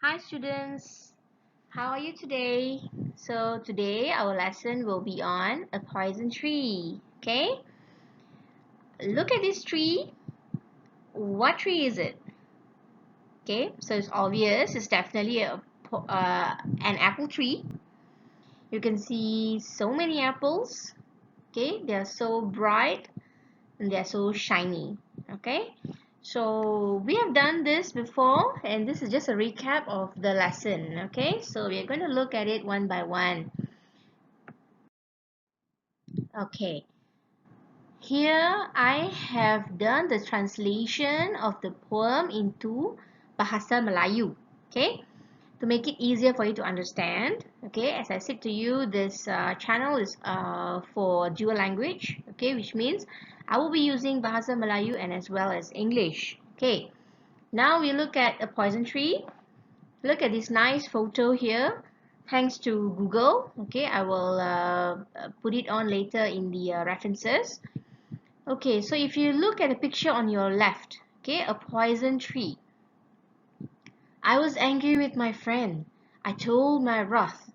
Hi students, how are you today? So today our lesson will be on a poison tree. Okay, look at this tree. What tree is it? Okay, so it's obvious it's definitely an apple tree. You can see so many apples. Okay, they are so bright and they are so shiny. Okay, so we have done this before and this is just a recap of the lesson. Okay, so we are going to look at it one by one. Okay, here I have done the translation of the poem into Bahasa Melayu. Okay, to make it easier for you to understand. Okay, as I said to you, this channel is for dual language. Okay, which means I will be using Bahasa Melayu and as well as English. Okay, now we look at a poison tree. Look at this nice photo here. Thanks to Google. Okay, I will put it on later in the references. Okay, so if you look at the picture on your left, okay, a poison tree. I was angry with my friend. I told my wrath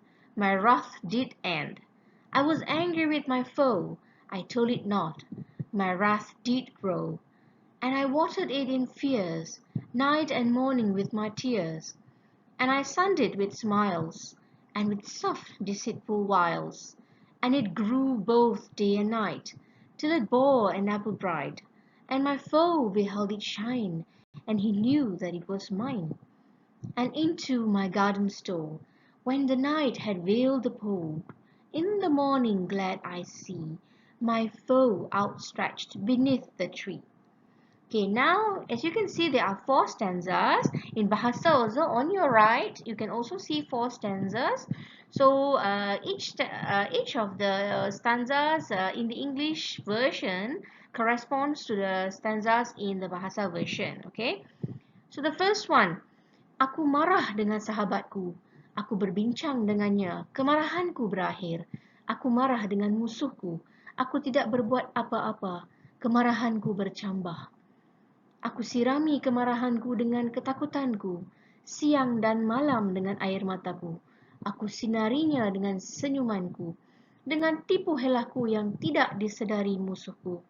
did end. I was angry with my foe. I told it not. My wrath did grow. And I watered it in fears, night and morning with my tears. And I sunned it with smiles, and with soft deceitful wiles. And it grew both day and night, till it bore an apple bright. And my foe beheld it shine, and he knew that it was mine. And into my garden stole, when the night had veiled the pole. In the morning glad I see my foe outstretched beneath the tree. Okay, now as you can see, there are four stanzas. In Bahasa also, on your right, you can also see four stanzas. So each of the stanzas in the English version corresponds to the stanzas in the Bahasa version. Okay, so the first one. Aku marah dengan sahabatku. Aku berbincang dengannya. Kemarahanku berakhir. Aku marah dengan musuhku. Aku tidak berbuat apa-apa. Kemarahanku bercambah. Aku sirami kemarahanku dengan ketakutanku. Siang dan malam dengan air mataku. Aku sinarinya dengan senyumanku. Dengan tipu helaku yang tidak disedari musuhku.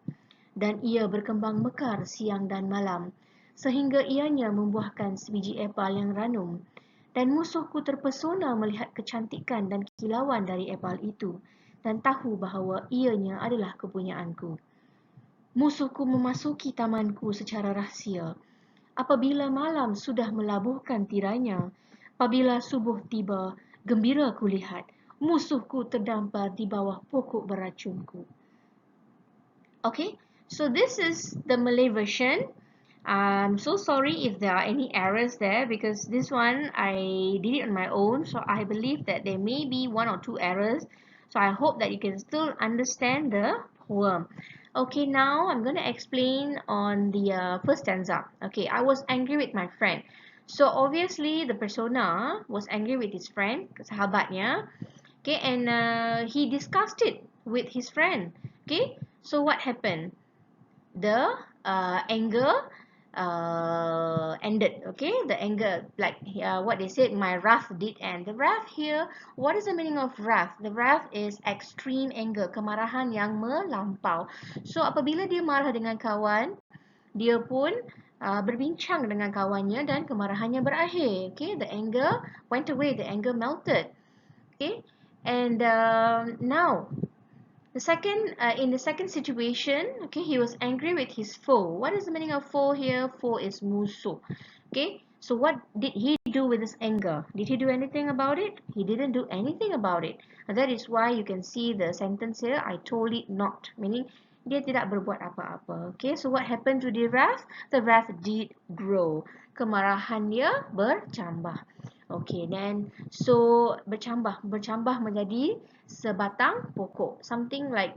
Dan ia berkembang mekar siang dan malam, sehingga ianya membuahkan sebiji epal yang ranum. Dan musuhku terpesona melihat kecantikan dan kilauan dari epal itu, dan tahu bahawa ianya adalah kepunyaanku. Musuhku memasuki tamanku secara rahsia. Apabila malam sudah melabuhkan tiranya, apabila subuh tiba, gembira kulihat, musuhku terdampar di bawah pokok beracunku. Okay, so this is the Malay version. I'm so sorry if there are any errors there because this one I did it on my own, so I believe that there may be one or two errors. So I hope that you can still understand the poem. Okay, now I'm going to explain on the first stanza. Okay, I was angry with my friend. So obviously the persona was angry with his friend, sahabatnya. Okay, and he discussed it with his friend. Okay, so what happened? The anger ended. Okay, the anger, like what they said, my wrath did end. The wrath here, what is the meaning of wrath? The wrath is extreme anger, kemarahan yang melampau. So apabila dia marah dengan kawan, dia pun berbincang dengan kawannya dan kemarahannya berakhir. Okay, the anger went away, the anger melted. Okay, and now in the second situation, okay, he was angry with his foe. What is the meaning of foe here? Foe is musuh. Okay, so what did he do with his anger? Did he do anything about it? He didn't do anything about it. And that is why you can see the sentence here, I told it not, meaning dia tidak berbuat apa-apa. Okay, so what happened to the wrath? The wrath did grow. Kemarahan dia bercambah. Okay, then so bercambah menjadi sebatang pokok. Something like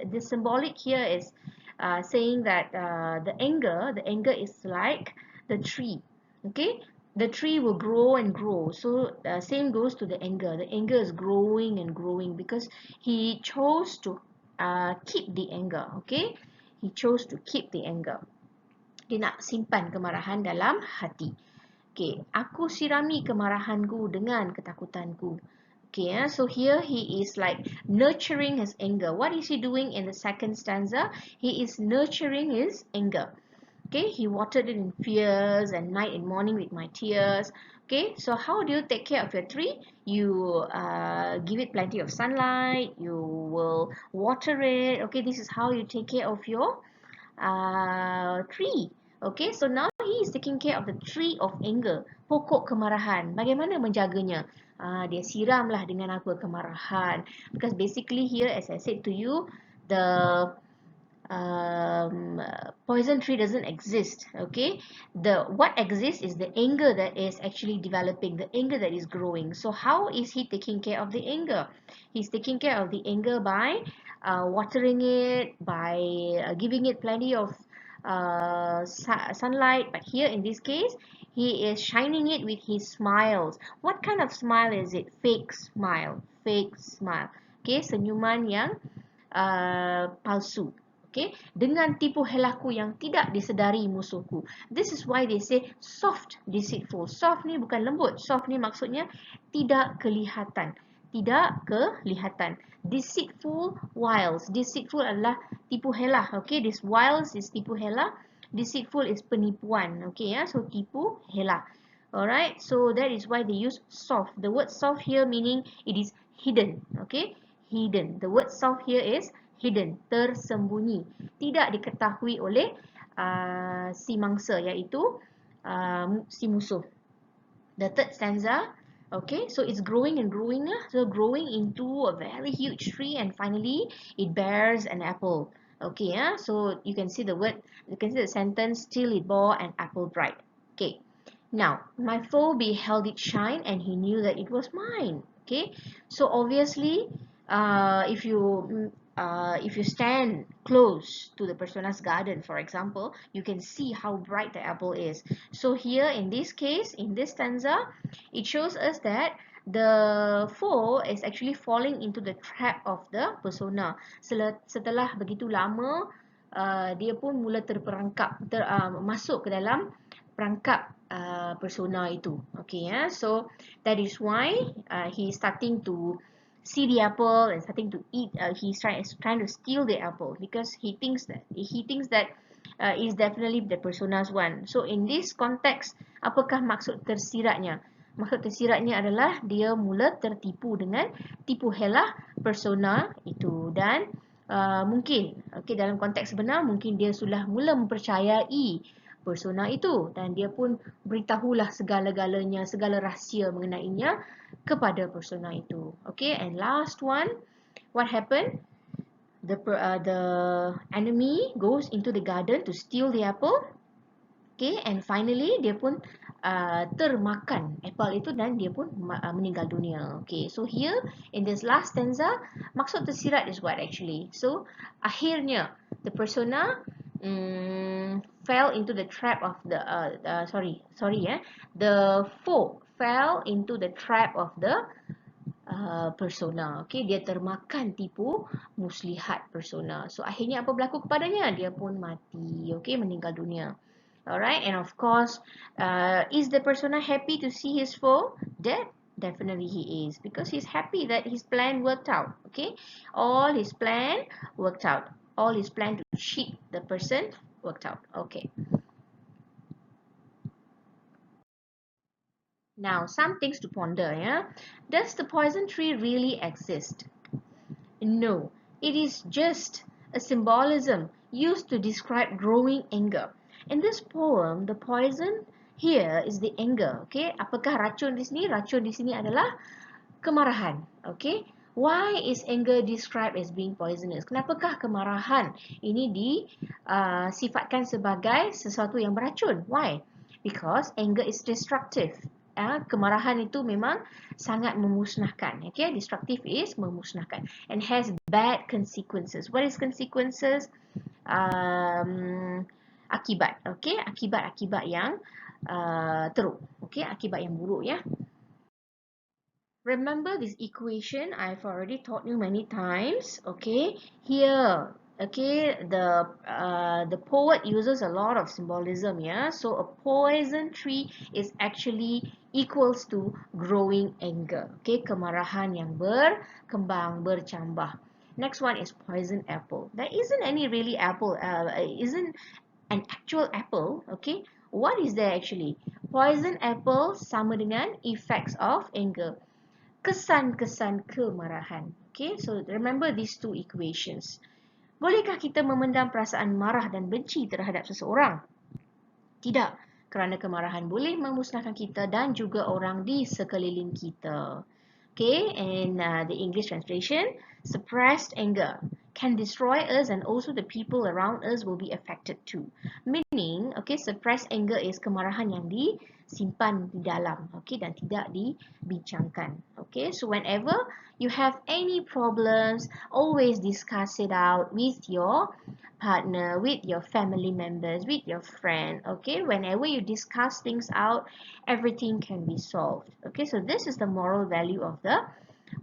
the symbolic here is saying that the anger is like the tree. Okay, the tree will grow and grow. So same goes to the anger. The anger is growing and growing because he chose to keep the anger. Okay, he chose to keep the anger. Dia nak simpan kemarahan dalam hati. Okay, aku sirami kemarahanku dengan ketakutanku. Okay, so here he is like nurturing his anger. What is he doing in the second stanza? He is nurturing his anger. Okay, he watered it in fears and night and morning with my tears. Okay, so how do you take care of your tree? You give it plenty of sunlight. You will water it. Okay, this is how you take care of your tree. Okay, so now he is taking care of the tree of anger, pokok kemarahan. Bagaimana menjaganya? Dia siramlah dengan apa? Kemarahan. Because basically here, as I said to you, the poison tree doesn't exist. Okay, the what exists is the anger that is actually developing, the anger that is growing. So how is he taking care of the anger? He's taking care of the anger by watering it, by giving it plenty of sunlight. But here in this case, he is shining it with his smiles. What kind of smile is it? Fake smile. Fake smile. Okay, senyuman yang palsu. Okay, dengan tipu helaku yang tidak disedari musuhku. This is why they say soft, deceitful. Soft ni bukan lembut. Soft ni maksudnya tidak kelihatan. Tidak kelihatan. Deceitful wiles. Deceitful adalah tipu helah. Okay, this wiles is tipu helah. Deceitful is penipuan. Okay, ya, so tipu helah. Alright, so that is why they use soft. The word soft here meaning it is hidden. Okay, hidden. The word soft here is hidden, tersembunyi, tidak diketahui oleh si mangsa, iaitu si musuh. The third stanza, okay, so it's growing and growing, so growing into a very huge tree, and finally it bears an apple. Okay, so you can see the word, you can see the sentence, till it bore an apple bright. Okay, now my foe beheld it shine, and he knew that it was mine. Okay, so obviously if you stand close to the persona's garden, for example, you can see how bright the apple is. So here in this case, in this stanza, it shows us that the foe is actually falling into the trap of the persona. Setelah begitu lama, dia pun mula terperangkap, masuk ke dalam perangkap persona itu. Okay, so that is why he is starting to see the apple and starting to eat. He's trying to steal the apple because he thinks that is definitely the persona's one. So in this context, apakah maksud tersiratnya? Maksud tersiratnya adalah dia mula tertipu dengan tipu helah persona itu, dan mungkin dalam konteks sebenar mungkin dia sudah mula mempercayai persona itu, dan dia pun beritahulah segala-galanya, segala rahsia mengenainya kepada persona itu. Okay, and last one, what happened? The enemy goes into the garden to steal the apple. Okay, and finally dia pun termakan apple itu dan dia pun meninggal dunia. Okay, so here in this last stanza, maksud tersirat is what actually? So akhirnya the persona fell into the trap of the the foe fell into the trap of the persona. Okay, dia termakan tipu muslihat persona. So akhirnya apa berlaku kepadanya? Dia pun mati. Okay, meninggal dunia. Alright, and of course, is the persona happy to see his foe dead? Definitely he is, because he's happy that his plan worked out. Okay, all his plan worked out. All his plan to cheat the person worked out. Okay. Now, some things to ponder. Yeah, does the poison tree really exist? No, it is just a symbolism used to describe growing anger. In this poem, the poison here is the anger. Okay, apakah racun di sini? Racun di sini adalah kemarahan. Okay, why is anger described as being poisonous? Kenapakah kemarahan ini disifatkan sebagai sesuatu yang beracun? Why? Because anger is destructive. Kemarahan itu memang sangat memusnahkan. Okay, destructive is memusnahkan and has bad consequences. What is consequences? Akibat. Okay, akibat-akibat yang teruk. Okay, akibat yang buruk, ya. Remember this equation, I've already taught you many times. Okay, here Okay, the poet uses a lot of symbolism, yeah. So a poison tree is actually equals to growing anger. Okay, kemarahan yang berkembang, bercambah. Next one is poison apple. There isn't any really apple, isn't an actual apple. Okay, what is there actually? Poison apple sama dengan effects of anger. Kesan-kesan kemarahan. Okay, so remember these two equations. Bolehkah kita memendam perasaan marah dan benci terhadap seseorang? Tidak, kerana kemarahan boleh memusnahkan kita dan juga orang di sekeliling kita. Okay, and the English translation, suppressed anger can destroy us and also the people around us will be affected too. Meaning, okay, suppressed anger is kemarahan yang disimpan di dalam, okay, dan tidak dibincangkan. Okay, so whenever you have any problems, always discuss it out with your partner, with your family members, with your friend. Okay, whenever you discuss things out, everything can be solved. Okay, so this is the moral value of the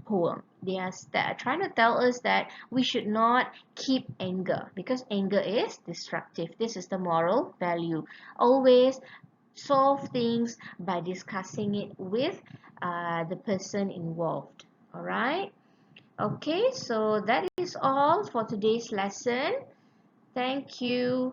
poem. They are trying to tell us that we should not keep anger because anger is destructive. This is the moral value. Always solve things by discussing it with the person involved. All right. Okay, so that is all for today's lesson. Thank you.